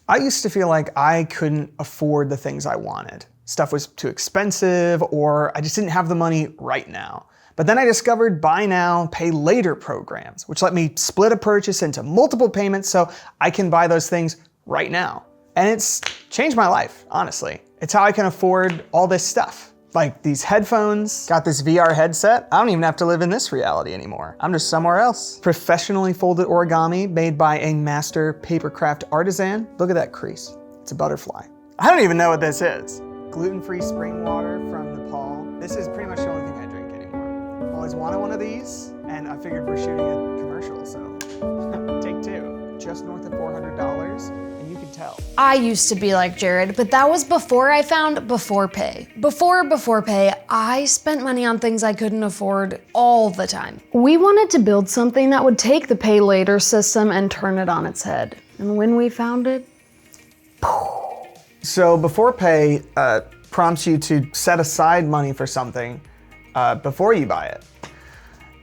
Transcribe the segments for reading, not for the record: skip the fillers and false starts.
I used to feel like I couldn't afford the things I wanted. Stuff was too expensive, or I just didn't have the money right now. But then I discovered buy now, pay later programs, which let me split a purchase into multiple payments so I can buy those things right now. And it's changed my life, honestly. It's how I can afford all this stuff. Like these headphones, got this VR headset. I don't even have to live in this reality anymore. I'm just somewhere else. Professionally folded origami made by a master papercraft artisan. Look at that crease. It's a butterfly. I don't even know what this is. Gluten-free spring water from Nepal. This is pretty much the only thing I drink anymore. I always wanted one of these, and I figured we're shooting a commercial, so take two. Just north of $400, and you can tell. I used to be like Jared, but that was before I found BeforePay. Before BeforePay, I spent money on things I couldn't afford all the time. We wanted to build something that would take the pay later system and turn it on its head. And when we found it, So BeforePay prompts you to set aside money for something before you buy it.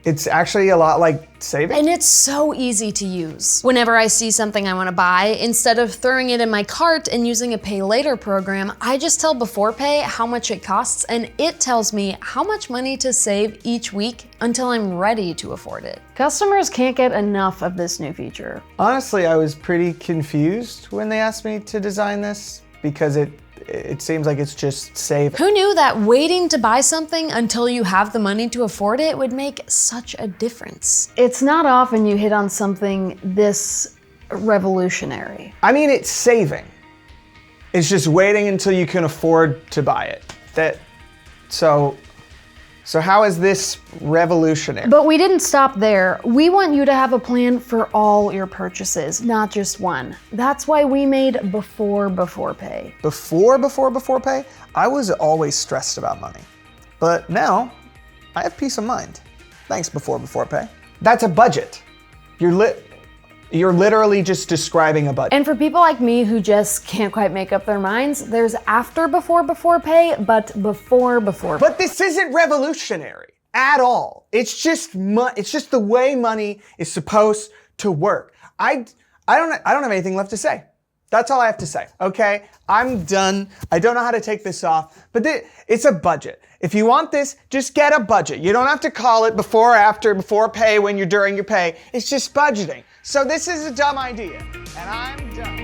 It's actually a lot like saving. and it's so easy to use. Whenever I see something I want to buy, instead of throwing it in my cart and using a pay later program, I just tell BeforePay how much it costs, and it tells me how much money to save each week until I'm ready to afford it. Customers can't get enough of this new feature. Honestly, I was pretty confused when they asked me to design this because it seems like it's just save. Who knew that waiting to buy something until you have the money to afford it would make such a difference? It's not often you hit on something this revolutionary. I mean, it's saving. It's just waiting until you can afford to buy it. So how is this revolutionary? But we didn't stop there. We want you to have a plan for all your purchases, not just one. That's why we made BeforePay. BeforePay, I was always stressed about money. But now, I have peace of mind. Thanks, BeforePay. That's a budget. You're literally just describing a budget. And for people like me who just can't quite make up their minds, there's after BeforePay, but BeforePay. But this isn't revolutionary at all. It's just the way money is supposed to work. I don't have anything left to say. That's all I have to say, okay? I'm done. I don't know how to take this off, but it's a budget. If you want this, just get a budget. You don't have to call it before, after, BeforePay when you're during your pay. It's just budgeting. So this is a dumb idea, and I'm done.